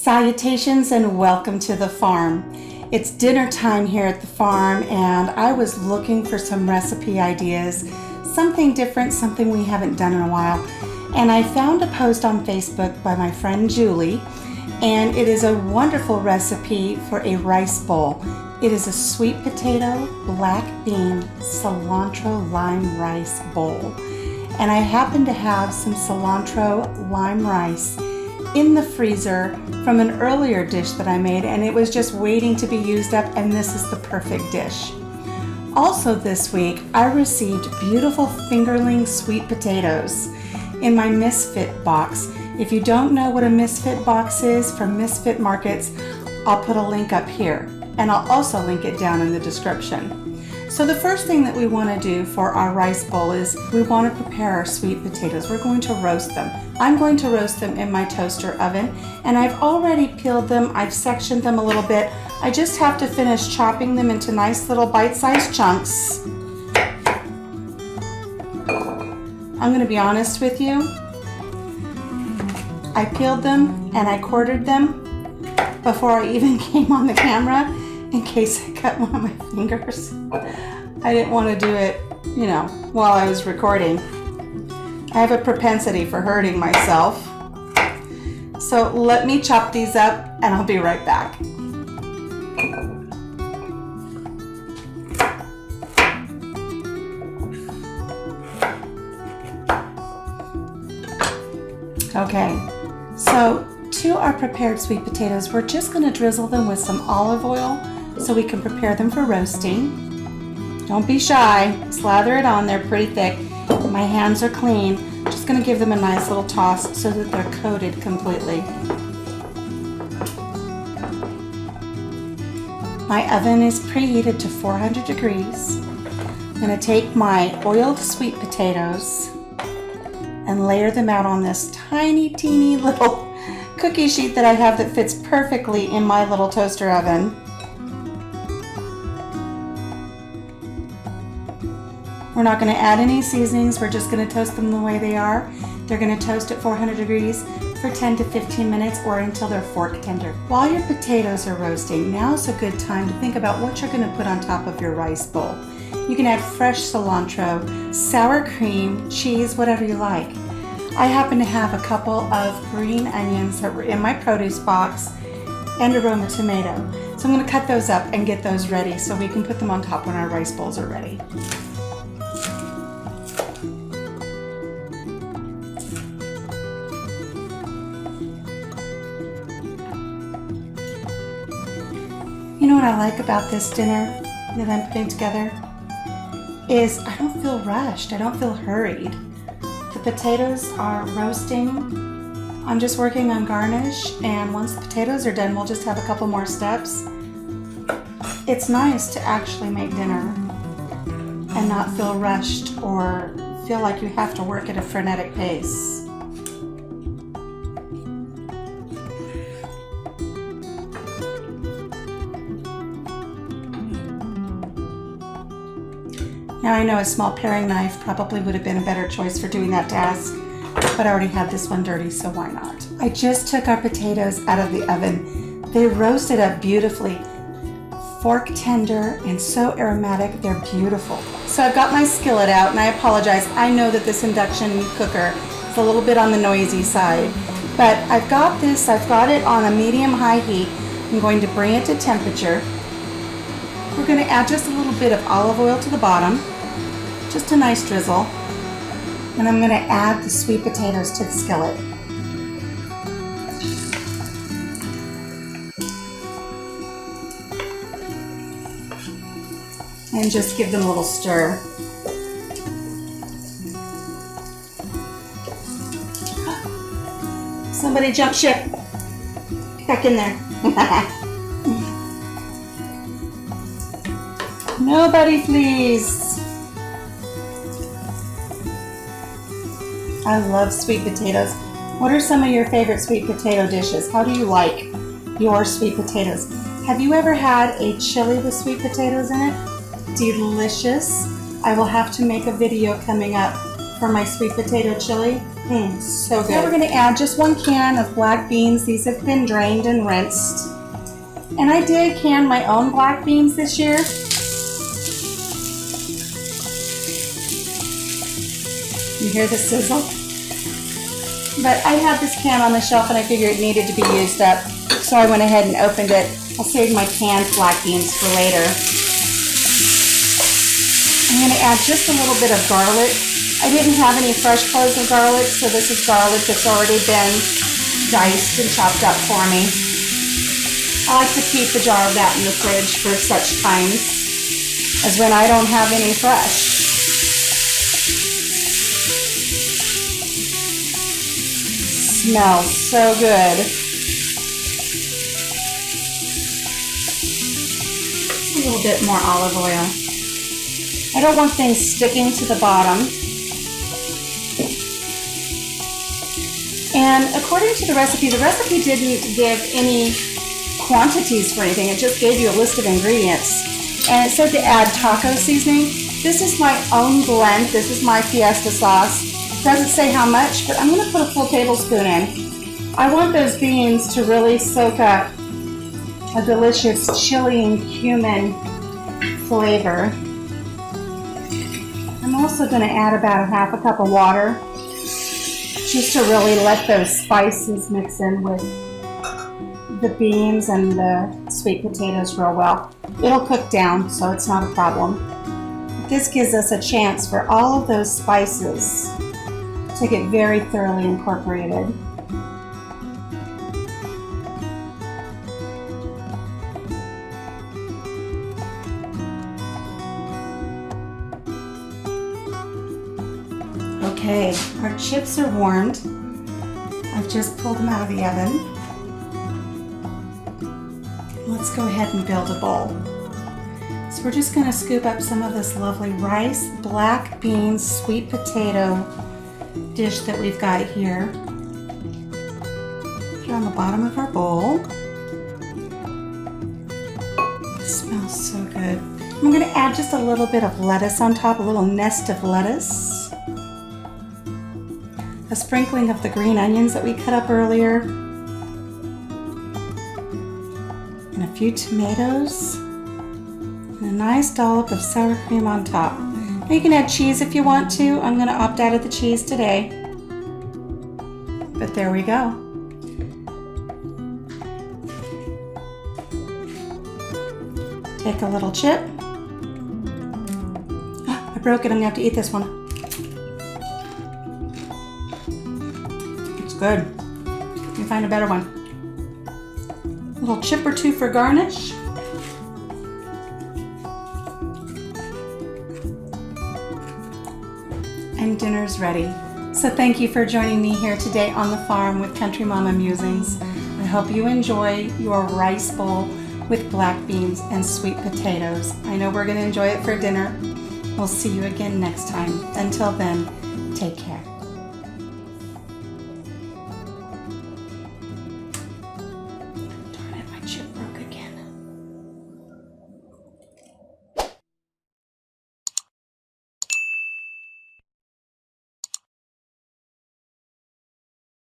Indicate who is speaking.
Speaker 1: Salutations and welcome to the farm. It's dinner time here at the farm and I was looking for some recipe ideas, something different, something we haven't done in a while. And I found a post on Facebook by my friend Julie, and it is a wonderful recipe for a rice bowl. It is a sweet potato, black bean, cilantro lime rice bowl. And I happen to have some cilantro lime rice in the freezer from an earlier dish that I made, and it was just waiting to be used up, and this is the perfect dish. Also this week, I received beautiful fingerling sweet potatoes in my Misfit box. If you don't know what a Misfit box is from Misfit Markets, I'll put a link up here, and I'll also link it down in the description. So the first thing that we want to do for our rice bowl is we want to prepare our sweet potatoes. We're going to roast them. I'm going to roast them in my toaster oven, and I've already peeled them. I've sectioned them a little bit. I just have to finish chopping them into nice little bite-sized chunks. I'm going to be honest with you. I peeled them and I quartered them before I even came on the camera in case I cut one of my fingers. I didn't want to do it, while I was recording. I have a propensity for hurting myself. So let me chop these up and I'll be right back. Okay, so to our prepared sweet potatoes, we're just going to drizzle them with some olive oil so we can prepare them for roasting. Don't be shy, slather it on there pretty thick. My hands are clean. Just going to give them a nice little toss so that they're coated completely. My oven is preheated to 400 degrees. I'm going to take my oiled sweet potatoes and layer them out on this tiny, teeny little cookie sheet that I have that fits perfectly in my little toaster oven. We're not going to add any seasonings. We're just going to toast them the way they are. They're going to toast at 400 degrees for 10 to 15 minutes or until they're fork tender. While your potatoes are roasting, now's a good time to think about what you're going to put on top of your rice bowl. You can add fresh cilantro, sour cream, cheese, whatever you like. I happen to have a couple of green onions that were in my produce box and a Roma tomato. So I'm going to cut those up and get those ready so we can put them on top when our rice bowls are ready. You know what I like about this dinner that I'm putting together is I don't feel rushed. I don't feel hurried. The potatoes are roasting. I'm just working on garnish, and once the potatoes are done, we'll just have a couple more steps. It's nice to actually make dinner and not feel rushed or feel like you have to work at a frenetic pace. Now I know a small paring knife probably would have been a better choice for doing that task, but I already had this one dirty, so why not? I just took our potatoes out of the oven. They roasted up beautifully, fork tender and so aromatic, they're beautiful. So I've got my skillet out, and I apologize. I know that this induction cooker is a little bit on the noisy side, but I've got it on a medium-high heat. I'm going to bring it to temperature. We're going to add just a little bit of olive oil to the bottom. Just a nice drizzle, and I'm going to add the sweet potatoes to the skillet. And just give them a little stir. Somebody jump ship. Get back in there. Nobody please. I love sweet potatoes. What are some of your favorite sweet potato dishes? How do you like your sweet potatoes? Have you ever had a chili with sweet potatoes in it? Delicious. I will have to make a video coming up for my sweet potato chili. So good. Now we're going to add just 1 can of black beans. These have been drained and rinsed. And I did can my own black beans this year. You hear the sizzle? But I had this can on the shelf and I figured it needed to be used up. So I went ahead and opened it. I'll save my canned black beans for later. I'm going to add just a little bit of garlic. I didn't have any fresh cloves of garlic, so this is garlic that's already been diced and chopped up for me. I like to keep a jar of that in the fridge for such times as when I don't have any fresh. Smells so good. Just a little bit more olive oil. I don't want things sticking to the bottom. And according to the recipe didn't give any quantities for anything. It just gave you a list of ingredients. And it said to add taco seasoning. This is my own blend. This is my fiesta sauce. Doesn't say how much, but I'm going to put a full tablespoon in. I want those beans to really soak up a delicious chili and cumin flavor. I'm also going to add about 1/2 cup of water just to really let those spices mix in with the beans and the sweet potatoes real well. It'll cook down, so it's not a problem. This gives us a chance for all of those spices to get very thoroughly incorporated. Okay, our chips are warmed. I've just pulled them out of the oven. Let's go ahead and build a bowl. So we're just going to scoop up some of this lovely rice, black beans, sweet potato dish that we've got here. Put it on the bottom of our bowl. It smells so good. I'm going to add just a little bit of lettuce on top, a little nest of lettuce. A sprinkling of the green onions that we cut up earlier. And a few tomatoes. And a nice dollop of sour cream on top. Now you can add cheese if you want to. I'm going to opt out of the cheese today. But there we go. Take a little chip. Oh, I broke it. I'm going to have to eat this one. It's good. Let me find a better one. A little chip or two for garnish. And dinner's ready. So thank you for joining me here today on the farm with Country Mama Musings. I hope you enjoy your rice bowl with black beans and sweet potatoes. I know we're going to enjoy it for dinner. We'll see you again next time. Until then, take care.